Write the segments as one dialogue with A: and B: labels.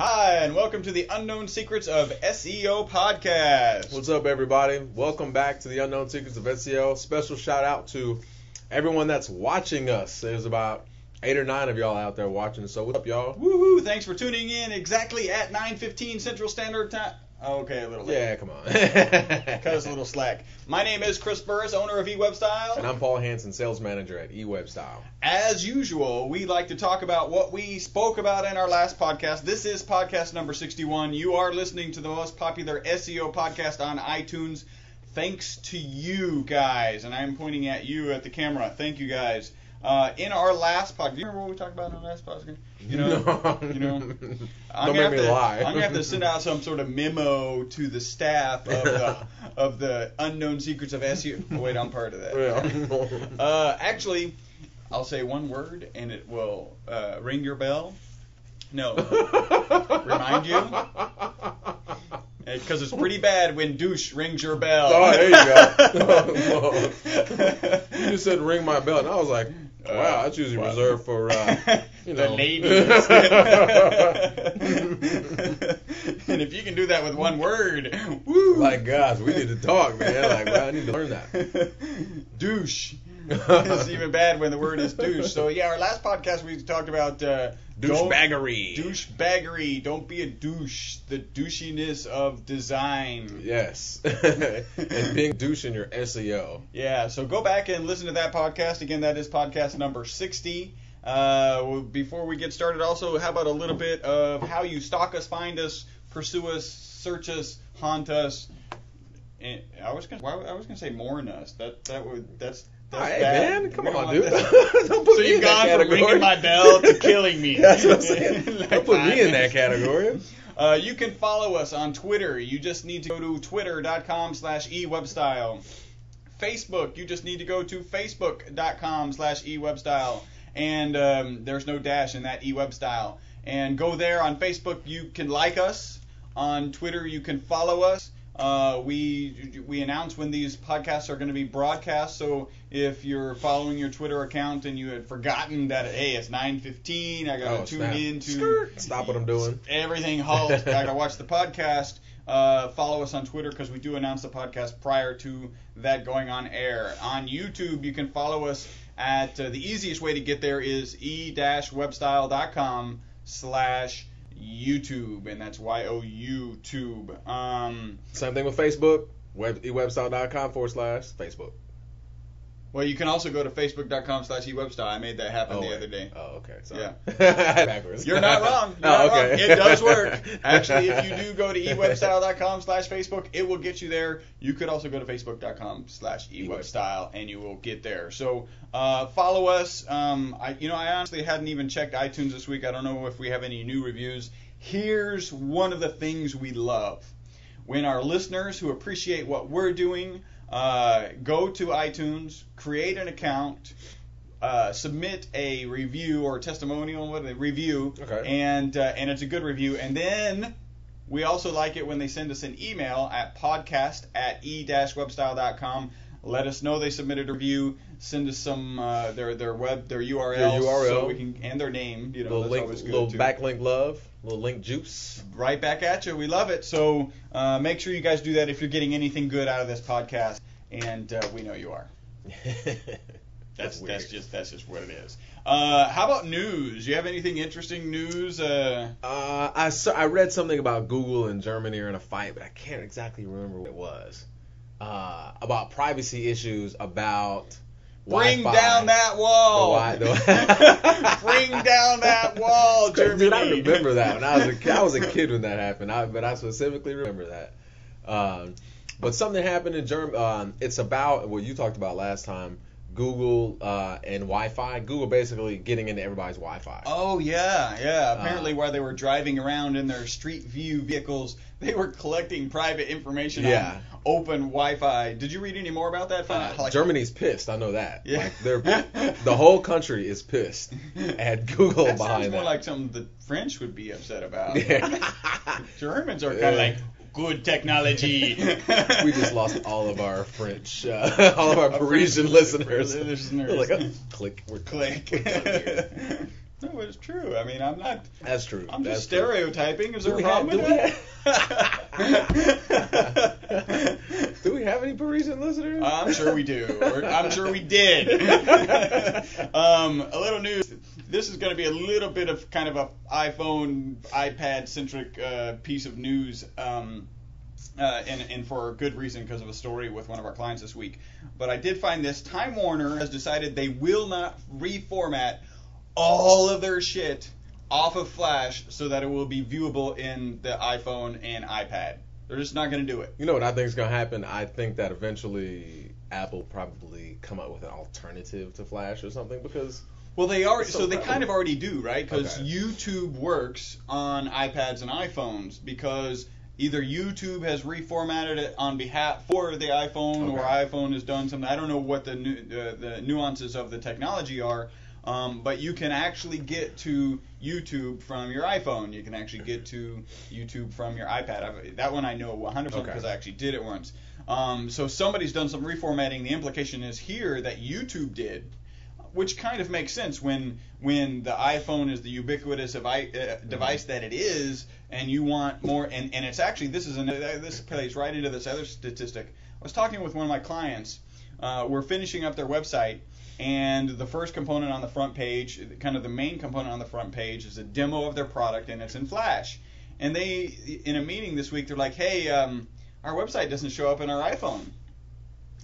A: Hi, and welcome to the Unknown Secrets of SEO podcast.
B: What's up, everybody? Welcome back to the Unknown Secrets of SEO. Special shout out to everyone that's watching us. There's about 8 or 9 of y'all out there watching. So what's up, y'all?
A: Woohoo! Thanks for tuning in exactly at 9:15 Central Standard Time. Okay, a little late.
B: Yeah, come on.
A: Cut us a little slack. My name is Chris Burris, owner of eWebStyle.
B: And I'm Paul Hansen, sales manager at eWebStyle.
A: As usual, we like to talk about what we spoke about in our last podcast. This is podcast number 61. You are listening to the most popular SEO podcast on iTunes. Thanks to you guys. And I'm pointing at you at the camera. Thank you guys. In our last podcast, do you remember what we talked about in our last podcast?
B: Don't make me lie.
A: I'm gonna have to send out some sort of memo to the staff of the Unknown Secrets of SEO. Oh, wait, I'm part of that.
B: Yeah.
A: Actually, I'll say one word and it will ring your bell. No, remind you. Because it's pretty bad when douche rings your bell.
B: Oh, there you go. You just said ring my bell, and I was like, wow, that's usually reserved for,
A: the ladies. And if you can do that with one word, woo!
B: Like, gosh, we need to talk, man. Like, well, I need to learn that.
A: Douche. It's even bad when the word is douche. So, yeah, our last podcast we talked about
B: douchebaggery.
A: Douchebaggery. Don't be a douche. The douchiness of design.
B: Yes. And being douche in your SEO.
A: Yeah, so go back and listen to that podcast. Again, that is podcast number 60. Before we get started, also, how about a little bit of how you stalk us, find us, pursue us, search us, haunt us. And I was gonna say mourn us. That's
B: hey,
A: bad.
B: man, come on,
A: want
B: dude.
A: that.
B: Don't put
A: So
B: me
A: you've
B: in that
A: gone from
B: category.
A: ringing my bell to killing me.
B: That's what I'm saying.
A: Like
B: Don't put
A: 5
B: me in that
A: minutes.
B: category.
A: You can follow us on Twitter. You just need to go to twitter.com/ewebstyle. Facebook, you just need to go to facebook.com/ewebstyle. And there's no dash in that ewebstyle. And go there on Facebook. You can like us. On Twitter, you can follow us. We announce when these podcasts are going to be broadcast, so if you're following your Twitter account and you had forgotten that, hey, it's 9:15, I got to tune in to
B: Stop what I'm doing.
A: everything halt, I got to watch the podcast, follow us on Twitter because we do announce the podcast prior to that going on air. On YouTube, you can follow us at, the easiest way to get there is e-webstyle.com/YouTube, and that's YOUTube.
B: Same thing with Facebook. ewebstyle.com/Facebook.
A: Well, you can also go to facebook.com/ewebstyle. I made that happen the other day.
B: Oh, okay. Sorry.
A: Yeah.
B: Backwards.
A: You're not wrong. You're not wrong. It does work. Actually, if you do go to ewebstyle.com/Facebook, it will get you there. You could also go to facebook.com/ewebstyle, and you will get there. So follow us. I honestly hadn't even checked iTunes this week. I don't know if we have any new reviews. Here's one of the things we love. When our listeners who appreciate what we're doing go to iTunes, create an account, submit a review or testimonial, review,
B: okay.
A: and it's a good review. And then we also like it when they send us an email at podcast@e-webstyle.com. Let us know they submitted a review. Send us some their URL, so we can, and their name.
B: Little
A: that's
B: link,
A: always good
B: little
A: too.
B: backlink love, little link juice.
A: Right back at you. We love it. So make sure you guys do that if you're getting anything good out of this podcast, and we know you are. That's just what it is. How about news? You have anything interesting news?
B: I read something about Google and Germany are in a fight, but I can't exactly remember what it was. About privacy issues about
A: Bring
B: Wi-Fi.
A: down that wall. Bring down that wall, Germany.
B: Dude, I remember that when I was a kid when that happened. But I specifically remember that. But something happened in Germany. It's about what you talked about last time. Google and Wi-Fi. Google basically getting into everybody's Wi-Fi.
A: Oh, yeah. Apparently while they were driving around in their Street View vehicles, they were collecting private information on open Wi-Fi. Did you read any more about that?
B: Germany's pissed. I know that.
A: Yeah.
B: The whole country is pissed at Google
A: that
B: behind
A: sounds more
B: that.
A: like something the French would be upset about.
B: Yeah.
A: Germans are kind of like, good technology.
B: We just lost all of our French, all of our Parisian listeners.
A: They're
B: like, oh, click, we're
A: click.
B: done here.
A: No, it's true. I mean, I'm not.
B: That's true.
A: I'm
B: That's
A: just stereotyping. Is there a
B: Do we
A: problem with that?
B: Do we have any Parisian listeners?
A: I'm sure we do. Or I'm sure we did. A little news. This is going to be a little bit of kind of a iPhone, iPad-centric piece of news, and for a good reason, because of a story with one of our clients this week. But I did find this. Time Warner has decided they will not reformat all of their shit off of Flash so that it will be viewable in the iPhone and iPad. They're just not going to do it.
B: You know what I think is going to happen? I think that eventually Apple probably come up with an alternative to Flash or something, because...
A: Well, they are, so they kind of already do, right? Because
B: Okay.
A: YouTube works on iPads and iPhones, because either YouTube has reformatted it on behalf for the iPhone, or iPhone has done something. I don't know what the nuances of the technology are, but you can actually get to YouTube from your iPhone. You can actually get to YouTube from your iPad. That one I know 100% because I actually did it once. So somebody's done some reformatting. The implication is here that YouTube did, which kind of makes sense when the iPhone is the ubiquitous device that it is, and you want more. And it's actually, this plays right into this other statistic. I was talking with one of my clients. We're finishing up their website, and the first component on the front page, kind of the main component on the front page, is a demo of their product, and it's in Flash. And they, in a meeting this week, they're like, "Hey, our website doesn't show up in our iPhone."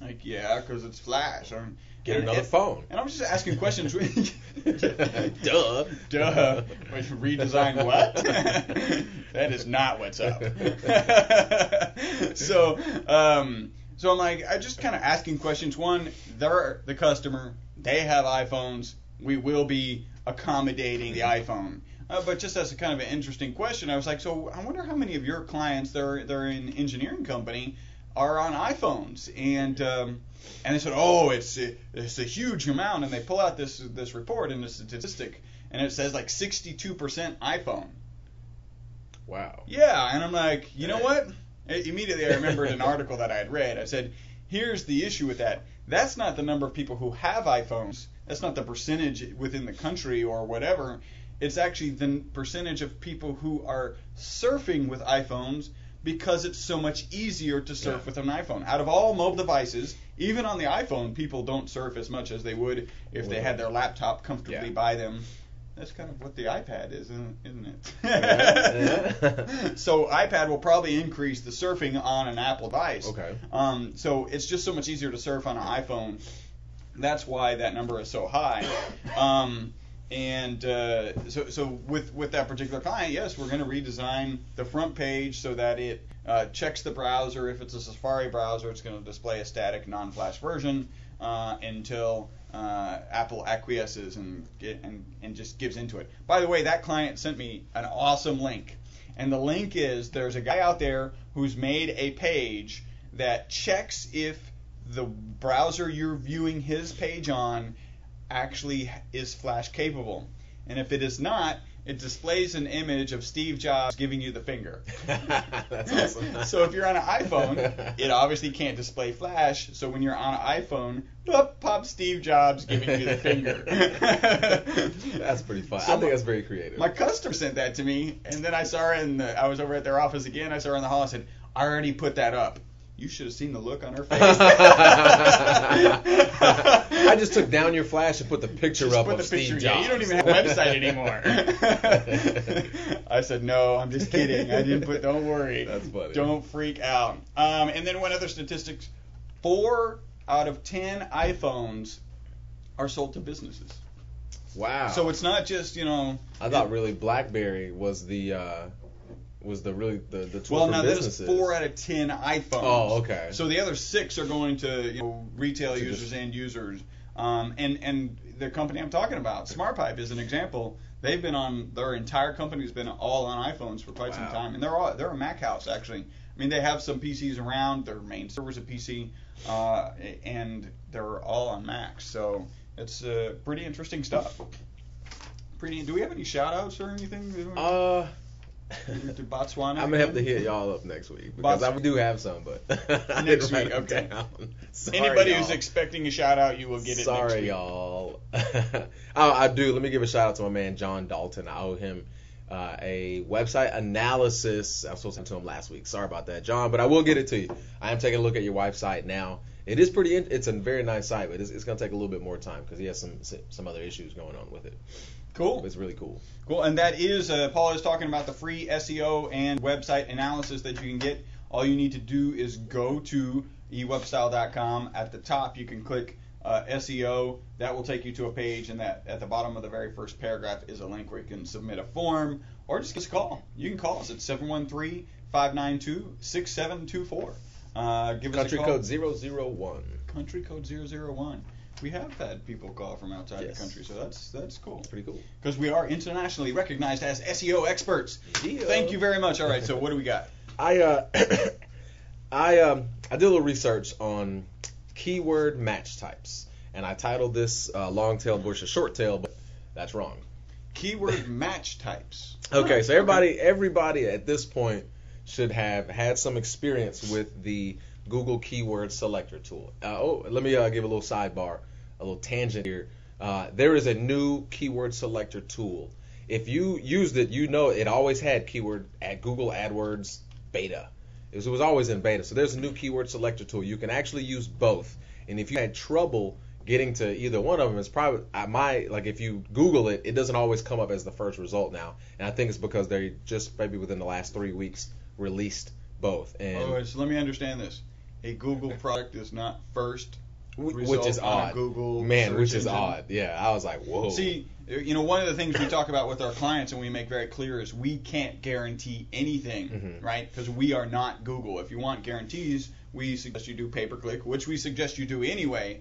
A: Like, yeah, because it's Flash.
B: Get another phone.
A: And I was just asking questions.
B: Duh.
A: Wait, redesign what? That is not what's up. So I'm like, I just kind of asking questions. One, they're the customer. They have iPhones. We will be accommodating the iPhone. But just as a kind of an interesting question, I was like, so I wonder how many of your clients, they're in engineering company, are on iPhones, and they said, oh, it's a huge amount, and they pull out this report and this statistic, and it says like 62% iPhone.
B: Wow.
A: Yeah, and I'm like, you know what? Immediately I remembered an article that I had read. I said, here's the issue with that. That's not the number of people who have iPhones. That's not the percentage within the country or whatever. It's actually the percentage of people who are surfing with iPhones, because it's so much easier to surf with an iPhone. Out of all mobile devices, even on the iPhone, people don't surf as much as they would if they had their laptop comfortably by them. That's kind of what the iPad is, isn't it? So iPad will probably increase the surfing on an Apple device.
B: Okay.
A: So it's just so much easier to surf on an iPhone. That's why that number is so high. So with that particular client, yes, we're going to redesign the front page so that it checks the browser. If it's a Safari browser, it's going to display a static non-flash version until Apple acquiesces and just gives into it. By the way, that client sent me an awesome link. And the link is, there's a guy out there who's made a page that checks if the browser you're viewing his page on actually is Flash capable. And if it is not, it displays an image of Steve Jobs giving you the finger.
B: That's awesome.
A: So if you're on an iPhone, it obviously can't display Flash. So when you're on an iPhone, pop Steve Jobs giving you the finger.
B: That's pretty fun.
A: So
B: I think that's very creative.
A: My customer sent that to me, and then I saw her I was over at their office again. I saw her in the hall. I said, I already put that up. You should have seen the look on her face.
B: I just took down your Flash and put the picture up of Steve Jobs.
A: Yeah, you don't even have a website anymore. I said, no, I'm just kidding. I didn't put, don't worry.
B: That's funny.
A: Don't freak out. And then one other statistics, 4 out of 10 iPhones are sold to businesses.
B: Wow.
A: So it's not just,
B: I thought really BlackBerry was the tool
A: well,
B: for
A: now
B: businesses.
A: that is 4 out of 10 iPhones.
B: Oh, okay.
A: So the other 6 are going to retail users and users. And the company I'm talking about, SmartPipe, is an example. They've been on, their entire company's been all on iPhones for quite some time, and they're a Mac house actually. I mean, they have some PCs around. Their main server's a PC, and they're all on Macs. So it's pretty interesting stuff. Do we have any shout outs or anything? To Botswana.
B: I'm gonna have to hit y'all up next week because I do have some, but
A: next week. Okay.
B: Sorry,
A: anybody
B: y'all.
A: who's expecting a shout out, you will get it.
B: Sorry,
A: next week.
B: y'all. I do. Let me give a shout out to my man John Dalton. I owe him a website analysis. I was supposed to send to him last week. Sorry about that, John, but I will get it to you. I am taking a look at your website now. It is pretty. It's a very nice site, but it's gonna take a little bit more time because he has some other issues going on with it.
A: Cool.
B: It's really cool.
A: Cool. And that is, Paul is talking about the free SEO and website analysis that you can get. All you need to do is go to ewebstyle.com. At the top, you can click SEO. That will take you to a page, and that at the bottom of the very first paragraph is a link where you can submit a form or just give us a call. You can call us at 713-592-6724. Give us a call.
B: Country code 001.
A: Country code 001. We have had people call from outside the country, so that's cool.
B: Pretty cool.
A: Because we are internationally recognized as SEO experts.
B: Yeah.
A: Thank you very much. All right, so what do we got?
B: I did a little research on keyword match types, and I titled this long tail versus short tail, but that's wrong.
A: Keyword match types.
B: Okay, so everybody at this point should have had some experience with the Google Keyword Selector tool. Let me give a little sidebar, a little tangent here. There is a new Keyword Selector tool. If you used it, you know it always had keyword at Google AdWords beta. It was always in beta. So there's a new Keyword Selector tool. You can actually use both. And if you had trouble getting to either one of them, it's probably if you Google it, it doesn't always come up as the first result now. And I think it's because they just maybe within the last 3 weeks released both. And
A: so let me understand this. A Google product is not first
B: which is odd.
A: Google
B: which is
A: engine.
B: odd. Yeah, I was like, whoa.
A: See, one of the things we talk about with our clients and we make very clear is we can't guarantee anything, right? Because we are not Google. If you want guarantees, we suggest you do pay-per-click, which we suggest you do anyway.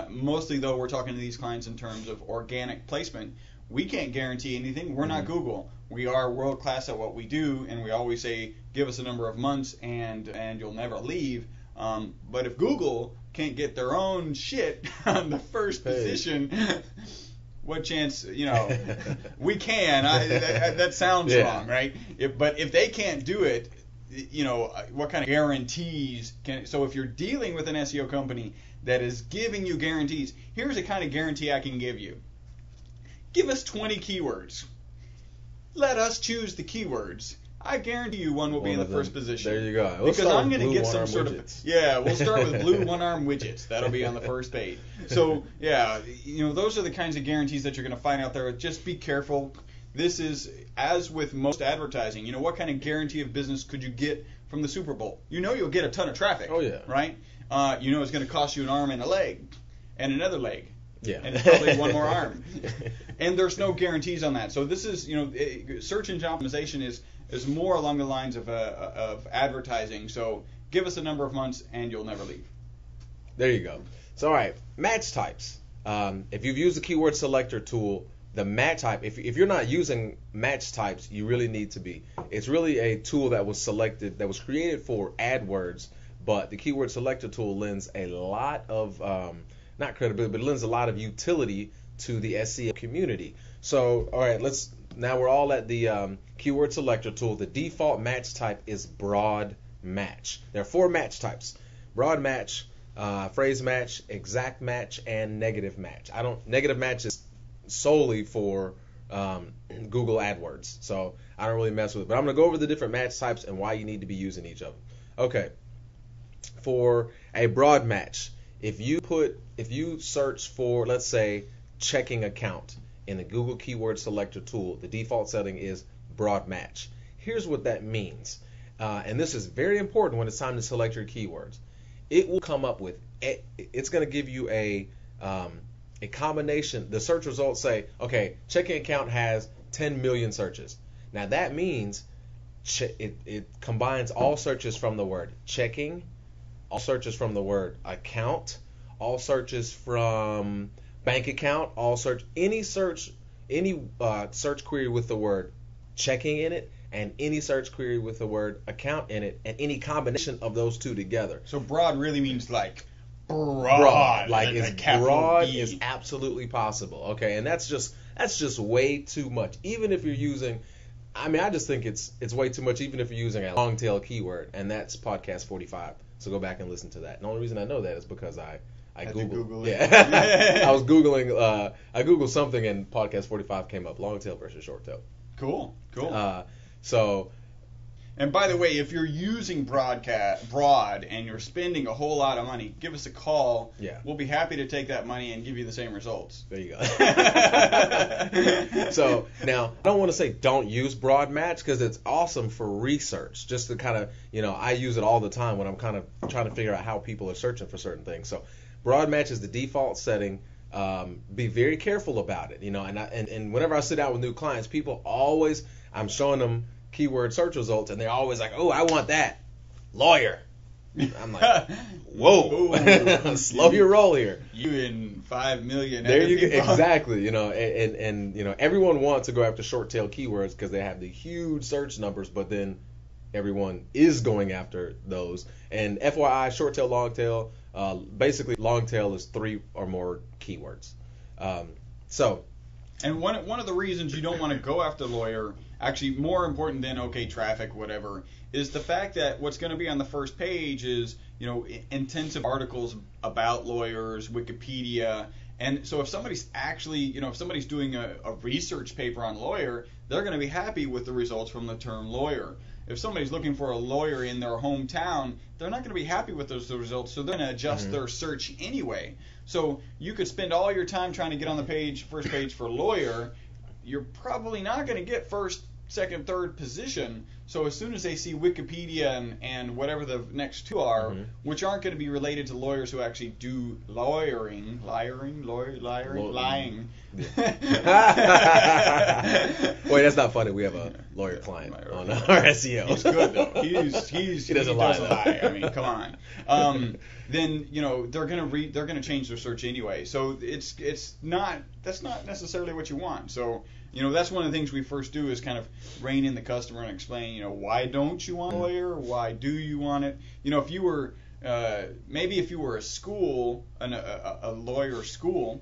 A: Mostly, though, we're talking to these clients in terms of organic placement. We can't guarantee anything. We're not Google. We are world-class at what we do, and we always say, give us a number of months and you'll never leave. But if Google can't get their own shit on the first position, what chance, we can. That sounds wrong, right? But if they can't do it, what kind of guarantees can? So if you're dealing with an SEO company that is giving you guarantees, here's a kind of guarantee I can give you. Give us 20 keywords. Let us choose the keywords. I guarantee you one will be in the first position.
B: There you go.
A: Because I'm going to get some sort of we'll start with blue one-arm widgets. That'll be on the first page. So those are the kinds of guarantees that you're going to find out there. Just be careful. This is, as with most advertising, what kind of guarantee of business could you get from the Super Bowl? You'll get a ton of traffic.
B: Oh yeah.
A: Right? It's going to cost you an arm and a leg, and another leg.
B: Yeah.
A: And probably one more arm. And there's no guarantees on that. So this is, search engine optimization is more along the lines of advertising. So give us a number of months and you'll never leave.
B: There you go. So all right, match types. If you've used the Keyword Selector tool, the match type, if you're not using match types, you really need to be. It's really a tool that was created for AdWords, but the Keyword Selector tool lends a lot of not credibility, but it lends a lot of utility to the SEO community. So, all right, now we're all at the Keyword Selector tool. The default match type is broad match. There are 4 match types: broad match, phrase match, exact match, and negative match. Negative match is solely for Google AdWords, so I don't really mess with it. But I'm gonna go over the different match types and why you need to be using each of them. Okay, for a broad match. If you search for, let's say, checking account in the Google Keyword Selector tool, the default setting is broad match. Here's what that means, and this is very important when it's time to select your keywords. It will come up with, it's going to give you a combination. The search results say, okay, checking account has 10 million searches. Now that means it combines all searches from the word checking, all searches from the word account, all searches from bank account, any search query with the word checking in it, and any search query with the word account in it, and any combination of those two together.
A: So broad really means like broad.
B: Like as broad is absolutely possible. Okay, and that's just way too much. Even if you're using I mean, I just think it's way too much, even if you're using a long tail keyword, and that's podcast 45. So go back and listen to that. And the only reason I know that is because I Googled. Yeah, I was Googling. I Googled something, and podcast 45 came up: long tail versus short tail.
A: Cool.
B: So.
A: And by the way, if you're using broad and you're spending a whole lot of money, give us a call.
B: Yeah.
A: We'll be happy to take that money and give you the same results.
B: There you go. So now, I don't want to say don't use broad match because it's awesome for research. Just to kind of, I use it all the time when I'm kind of trying to figure out how people are searching for certain things. So broad match is the default setting. Be very careful about it, and whenever I sit down with new clients, people always, I'm showing them keyword search results, and they're always like, oh, I want that. Lawyer. I'm like, whoa, slow your roll here.
A: You and 5 million.
B: There you go. Exactly. And everyone wants to go after short tail keywords because they have the huge search numbers, but then everyone is going after those. And FYI, short tail, long tail, basically long tail is 3 or more keywords.
A: And one of the reasons you don't want to go after lawyer, actually more important than traffic, whatever, is the fact that what's going to be on the first page is intensive articles about lawyers, Wikipedia, and so if somebody's actually if somebody's doing a research paper on lawyer, they're going to be happy with the results from the term lawyer. If somebody's looking for a lawyer in their hometown, they're not going to be happy with those results, so they're going to adjust their search anyway. So you could spend all your time trying to get on the first page for lawyer. You're probably not going to get first, second, third position. So as soon as they see Wikipedia and whatever the next two are, which aren't going to be related to lawyers who actually do lying.
B: Wait, that's not funny. We have a lawyer client on our SEO.
A: He's good though. He doesn't lie. I mean, come on. Then they're gonna change their search anyway. So that's not necessarily what you want. So that's one of the things we first do is kind of rein in the customer and explain why don't you want a lawyer? Why do you want it? If you were if you were a school, a lawyer school,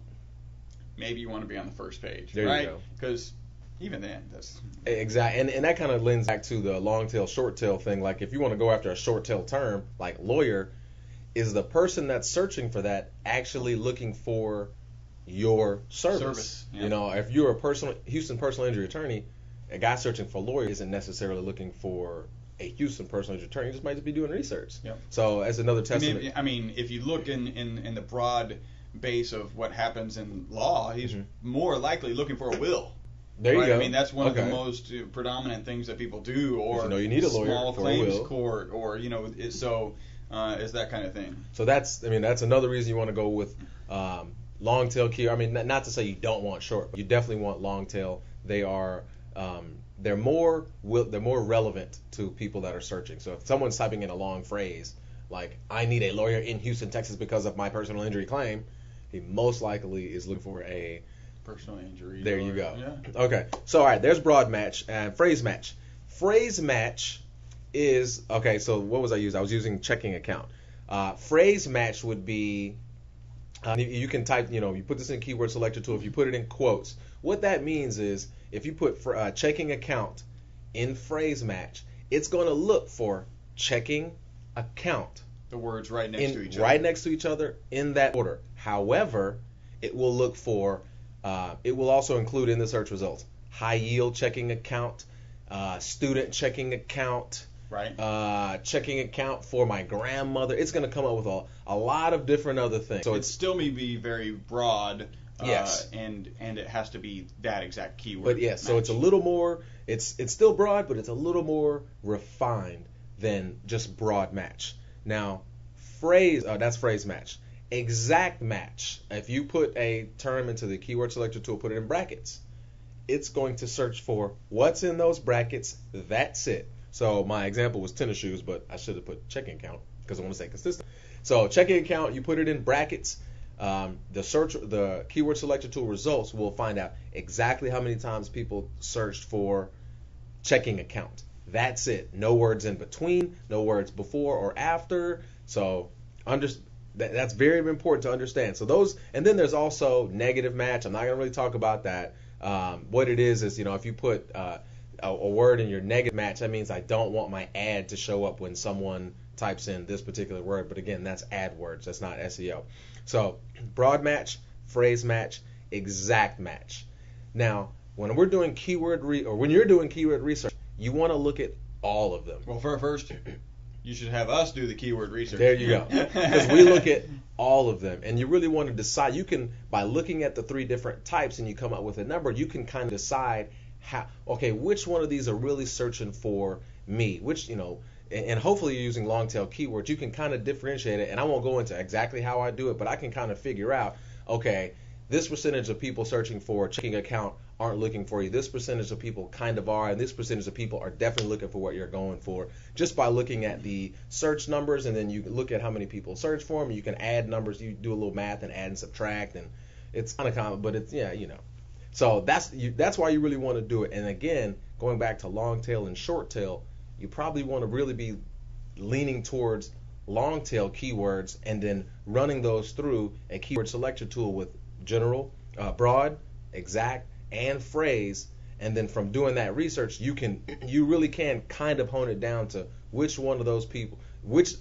A: maybe you want to be on the first page,
B: there
A: right?
B: You go.
A: Because even then, that's
B: exactly, and that kind of lends back to the long tail, short tail thing. Like if you want to go after a short tail term, like lawyer, is the person that's searching for that actually looking for your service?
A: Yeah.
B: If you're a Houston personal injury attorney, a guy searching for a lawyer isn't necessarily looking for a Houston personal injury attorney. He just might just be doing research.
A: Yep.
B: So as another testament.
A: I mean, if you look in the broad base of what happens in law, he's more likely looking for a will.
B: There you go.
A: I mean, that's one of the most predominant things that people do, or
B: you need a lawyer
A: small
B: for
A: claims
B: a will.
A: court, or is that kind of thing.
B: So that's another reason you want to go with long tail key. I mean, not to say you don't want short, but you definitely want long tail. They are they're more relevant to people that are searching. So if someone's typing in a long phrase like "I need a lawyer in Houston, Texas because of my personal injury claim," he most likely is looking for a
A: personal injury.
B: There you go.
A: Yeah.
B: Okay. So all right, there's broad match and phrase match. Phrase match is so what was I using? I was using checking account. Phrase match would be you can type, you put this in keyword selector tool. If you put it in quotes, what that means is if you put checking account in phrase match, it's going to look for checking account.
A: The words right next to each other.
B: Right next to each other in that order. However, it will look for, it will also include in the search results, high yield checking account, student checking account,
A: right.
B: Checking account for my grandmother. It's going to come up with a lot of different other things.
A: So it still may be very broad.
B: Yes.
A: And it has to be that exact keyword.
B: But yes, so it's a little more, it's still broad, but it's a little more refined than just broad match. Now, that's phrase match. Exact match. If you put a term into the keyword selector tool, put it in brackets, it's going to search for what's in those brackets. That's it. So my example was tennis shoes, but I should have put checking account because I want to stay consistent. So checking account, you put it in brackets. The keyword selector tool results will find out exactly how many times people searched for checking account. That's it. No words in between, no words before or after. So that's very important to understand. So those, and then there's also negative match. I'm not going to really talk about that. What it is if you put a word in your negative match, that means I don't want my ad to show up when someone types in this particular word. But again, that's AdWords. That's not SEO. So broad match, phrase match, exact match. Now, when we're doing when you're doing keyword research, you want to look at all of them.
A: Well, first, you should have us do the keyword research.
B: There you go. Because we look at all of them, and you really want to decide. You can, by looking at the 3 different types and you come up with a number, you can kind of decide which one of these are really searching for me, and hopefully you're using long tail keywords. You can kind of differentiate it, and I won't go into exactly how I do it, but I can kind of figure out, okay, this percentage of people searching for a checking account aren't looking for you. This percentage of people kind of are, and this percentage of people are definitely looking for what you're going for, just by looking at the search numbers, and then you look at how many people search for them. You can add numbers. You do a little math and add and subtract, and it's kind of common, but it's, So that's why you really want to do it. And again, going back to long tail and short tail, you probably want to really be leaning towards long tail keywords and then running those through a keyword selector tool with general, broad, exact, and phrase. And then from doing that research, you really can kind of hone it down to which one of those people,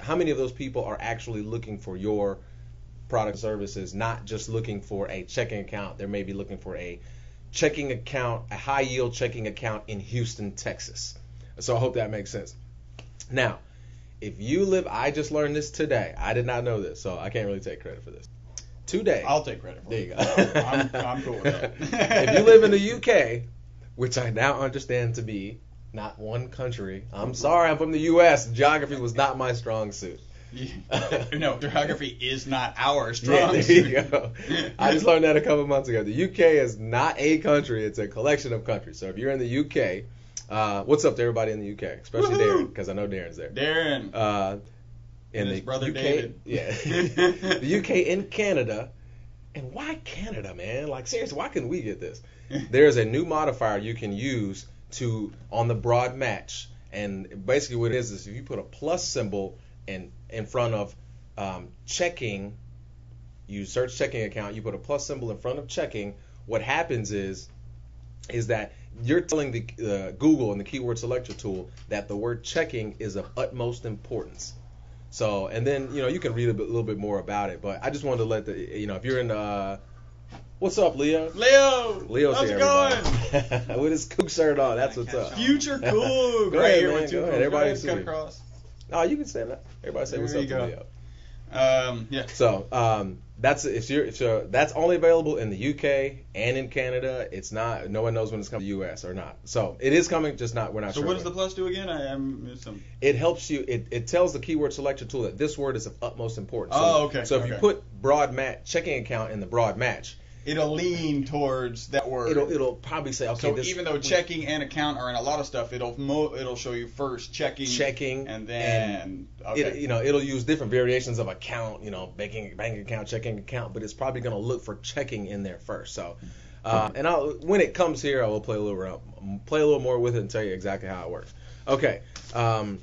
B: how many of those people are actually looking for your product and services, not just looking for a checking account. They may be looking for a checking account, a high yield checking account in Houston, Texas. So I hope that makes sense. Now, if you live, I just learned this today. I did not know this, so I can't really take credit for this. Today.
A: I'll take credit for it.
B: There you
A: go. I'm cool with that.
B: If you live in the UK, which I now understand to be not one country. I'm sorry, I'm from the US. Geography was not my strong suit.
A: No, geography is not our strong
B: there
A: suit.
B: you go. I just learned that a couple months ago. The UK is not a country. It's a collection of countries. So if you're in the UK, what's up to everybody in the UK, especially
A: Woohoo!
B: Darren, because I know Darren's there.
A: Darren.
B: In
A: his
B: the
A: brother
B: UK,
A: David.
B: Yeah. The UK and Canada. And why Canada, man? Like, seriously, why couldn't we get this? There's a new modifier you can use on the broad match. And basically what it is if you put a plus symbol in front of checking, you search checking account, you put a plus symbol in front of checking, what happens is that you're telling the Google and the keyword selector tool that the word checking is of utmost importance. So, and then, you can read a little bit more about it, but I just wanted to let if you're in what's up, Leo? Leo's
A: how's
B: here,
A: it going?
B: everybody. With his Coug shirt on, that's what's up.
A: Future Coug.
B: Go
A: Right
B: ahead,
A: here
B: man,
A: with 2
B: go ahead.
A: Cougs.
B: Everybody
A: Go ahead,
B: see
A: cut
B: you.
A: across.
B: Oh, you can stand up. Everybody say what's
A: There
B: up
A: you
B: to
A: go.
B: Leo.
A: Yeah.
B: So that's only available in the UK and in Canada. It's not. No one knows when it's coming to the US or not. So it is coming, just not. We're not
A: So
B: sure.
A: what does the plus do again? I missed some.
B: It helps you. It tells the keyword selector tool that this word is of utmost importance. So,
A: Oh, okay.
B: So if you put broad match checking account in the broad match,
A: It'll lean towards that word.
B: it'll probably say, okay.
A: So even though checking and account are in a lot of stuff, it'll show you first checking, and then
B: it'll use different variations of account, bank account, checking account, but it's probably going to look for checking in there first. So, and when it comes here, I will play a little more with it and tell you exactly how it works. Okay.
A: By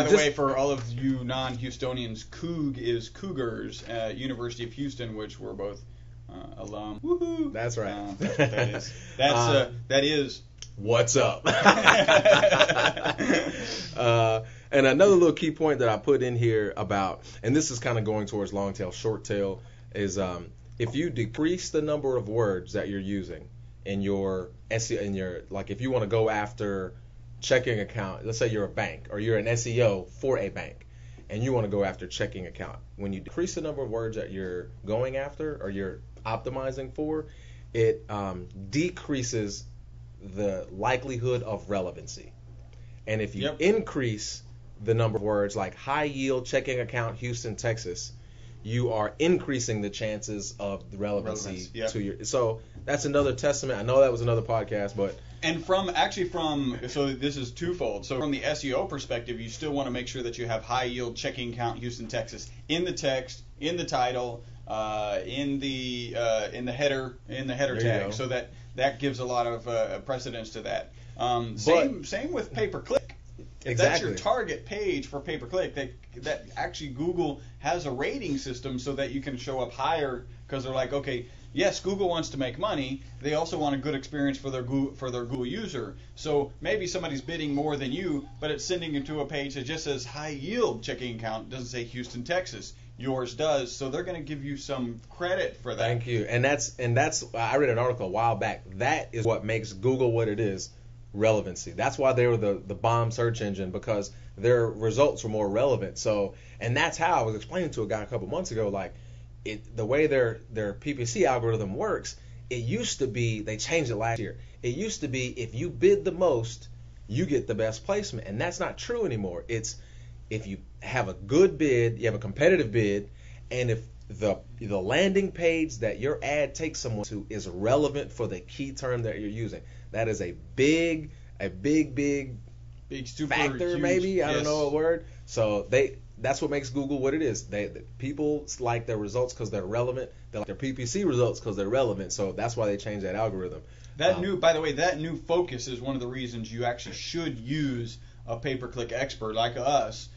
A: the way, for all of you non-Houstonians, Coug is Cougars at University of Houston, which we're both alum. Woohoo!
B: That's right.
A: That's what that is. That is.
B: What's up? And another little key point that I put in here about, and this is kind of going towards long tail, short tail, is if you decrease the number of words that you're using in your SEO, like if you want to go after checking account, let's say you're a bank or you're an SEO for a bank, and you want to go after checking account. When you decrease the number of words that you're going after or you're optimizing for, it decreases the likelihood of relevancy. And if you increase the number of words, like high yield checking account Houston, Texas, you are increasing the chances of the relevancy to your. So that's another testament. I know that was another podcast, but.
A: And so this is twofold. So from the SEO perspective, you still want to make sure that you have high yield checking account Houston, Texas in the text, in the title, in the header tag, so that gives a lot of precedence to that. Same with pay per click. If that's your target page for pay per click, that actually Google has a rating system so that you can show up higher because they're like, okay, yes, Google wants to make money. They also want a good experience for their Google user. So maybe somebody's bidding more than you, but it's sending you to a page that just says high yield checking account. It doesn't say Houston, Texas. Yours does. So they're going to give you some credit for that.
B: Thank you. And that's I read an article a while back. That is what makes Google what it is. Relevancy. That's why they were the bomb search engine, because their results were more relevant. So, and that's how I was explaining to a guy a couple months ago, like the way their PPC algorithm works. It used to be, they changed it last year. It used to be if you bid the most, you get the best placement, and that's not true anymore. It's if you have a good bid, you have a competitive bid, and if the landing page that your ad takes someone to is relevant for the key term that you're using. That is a big
A: super
B: factor,
A: huge,
B: maybe. I
A: yes.
B: don't know a word. So that's what makes Google what it is. People like their results because they're relevant. They like their PPC results because they're relevant. So that's why they changed that algorithm.
A: By the way, that new focus is one of the reasons you actually should use a pay-per-click expert like us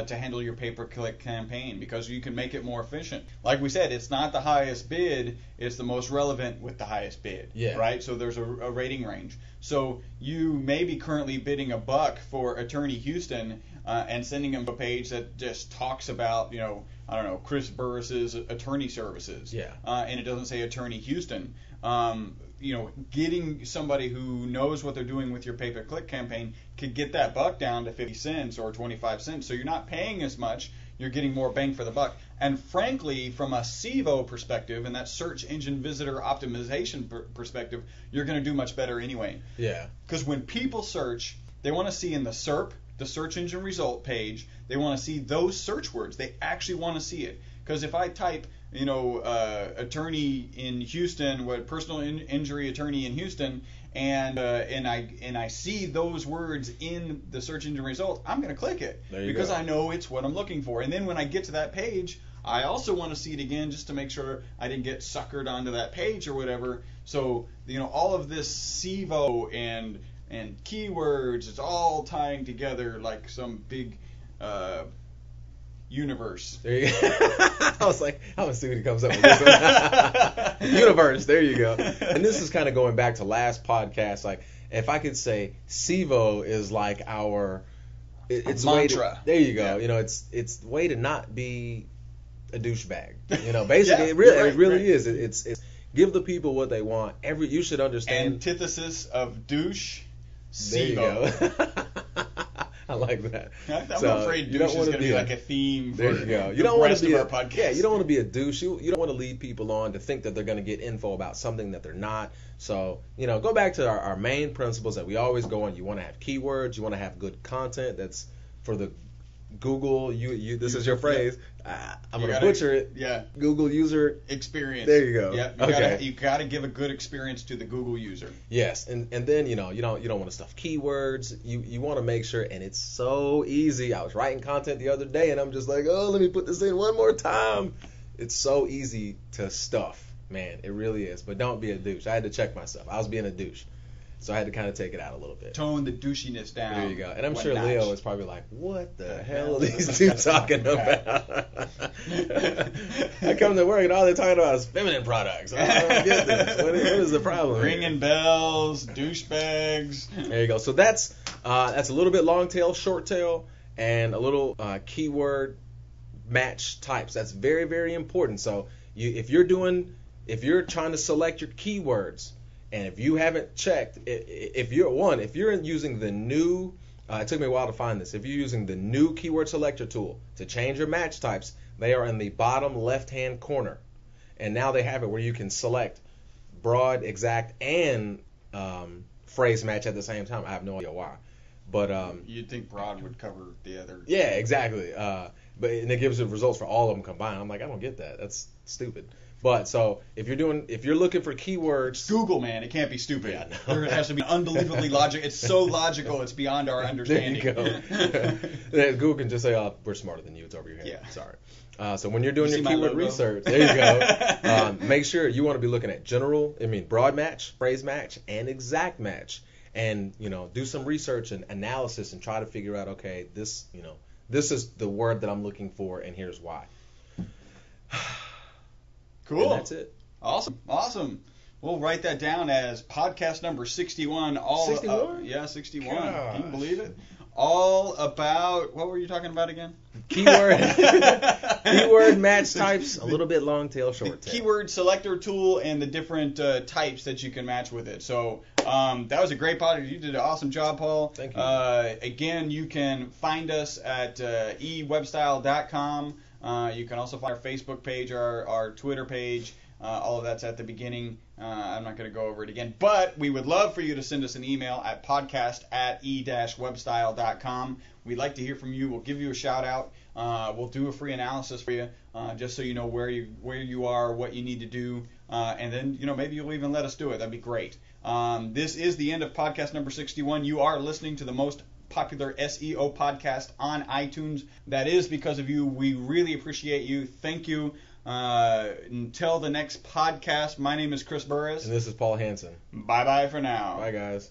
A: to handle your pay-per-click campaign, because you can make it more efficient. Like we said, it's not the highest bid, it's the most relevant with the highest bid.
B: Yeah.
A: Right? So there's a rating range. So you may be currently bidding $1 for Attorney Houston and sending them a page that just talks about, I don't know, Chris Burris's attorney services.
B: Yeah.
A: And it doesn't say Attorney Houston. Getting somebody who knows what they're doing with your pay-per-click campaign could get that buck down to 50 cents or 25 cents. So you're not paying as much, you're getting more bang for the buck. And frankly, from a SEO perspective and that search engine visitor optimization perspective, you're going to do much better anyway.
B: Yeah.
A: Because when people search, they want to see in the SERP, the search engine result page, they want to see those search words. They actually want to see it. Because if I type, attorney in Houston, personal injury attorney in Houston, and I see those words in the search engine result, I'm going to click it because I know it's what I'm looking for. And then when I get to that page, I also want to see it again just to make sure I didn't get suckered onto that page or whatever. So all of this SEO and keywords, it's all tying together like some big universe.
B: There you go. I was like, I'm gonna see what he comes up with this one. Universe, there you go. And this is kind of going back to last podcast. Like, if I could say, SEO is like it's
A: mantra.
B: There you go.
A: Yeah.
B: It's way to not be a douchebag. Basically,
A: Yeah,
B: it really
A: right.
B: is. It's give the people what they want. You should understand.
A: Antithesis of douche.
B: There you
A: SEO.
B: go. I like that.
A: I'm
B: So,
A: afraid
B: you
A: douche
B: don't
A: is
B: wanna
A: going to be like a theme for
B: There you go. You
A: the
B: don't want
A: rest
B: to be
A: of our podcast.
B: Yeah, you don't want to be a douche. You don't want to lead people on to think that they're going to get info about something that they're not. So, go back to our main principles that we always go on. You want to have keywords. You want to have good content that's for the Google. This is your phrase. I'm going to butcher it.
A: Yeah.
B: Google user
A: Experience.
B: There you go.
A: Yeah. You got to give a good experience to the Google user.
B: Yes, and then you don't want to stuff keywords. You want to make sure, and it's so easy. I was writing content the other day, and I'm just like, let me put this in one more time. It's so easy to stuff, man. It really is. But don't be a douche. I had to check myself. I was being a douche, so I had to kind of take it out a little bit.
A: Tone the douchiness down.
B: There you go. And I'm
A: one
B: sure
A: notch.
B: Leo is probably like, what the hell are these two talking about? I come to work and all they're talking about is feminine products. I don't get this. What is the problem?
A: Ringing bells, douchebags.
B: There you go. So that's a little bit long tail, short tail, and a little keyword match types. That's very, very important. So if you're trying to select your keywords, and if you haven't checked, if you're using the new, it took me a while to find this. If you're using the new keyword selector tool to change your match types, they are in the bottom left-hand corner. And now they have it where you can select broad, exact, and phrase match at the same time. I have no idea why. But
A: you'd think broad would cover the other.
B: Yeah, exactly. And it gives the results for all of them combined. I'm like, I don't get that. That's stupid. But so if you're looking for keywords,
A: Google, man, it can't be stupid.
B: Yeah, no.
A: There has to be unbelievably logical. It's so logical, it's beyond our understanding.
B: There you go. Google can just say, "Oh, we're smarter than you. It's over your head."
A: Yeah.
B: Sorry. So when you're doing
A: You
B: your
A: see my
B: keyword
A: logo?
B: research, there you go. Make sure you want to be looking at broad match, phrase match, and exact match, and do some research and analysis and try to figure out, okay, this is the word that I'm looking for, and here's why.
A: Cool.
B: And that's it.
A: Awesome. We'll write that down as podcast number 61.
B: 61?
A: Yeah, 61.
B: Gosh.
A: Can you believe it? All about, what were you talking about again?
C: Keyword match types, a little bit long tail, short tail.
A: Keyword selector tool and the different types that you can match with it. So that was a great podcast. You did an awesome job, Paul.
B: Thank you.
A: Again, you can find us at ewebstyle.com. You can also find our Facebook page, our Twitter page. All of that's at the beginning. I'm not going to go over it again. But we would love for you to send us an email at podcast@e-webstyle.com. We'd like to hear from you. We'll give you a shout out. We'll do a free analysis for you, just so you know where you are, what you need to do, and then maybe you'll even let us do it. That'd be great. This is the end of podcast number 61. You are listening to the most popular SEO podcast on iTunes. That is because of you. We really appreciate you. Thank you. Until the next podcast, my name is Chris Burris.
B: And this is Paul Hansen.
A: Bye-bye for now.
B: Bye, guys.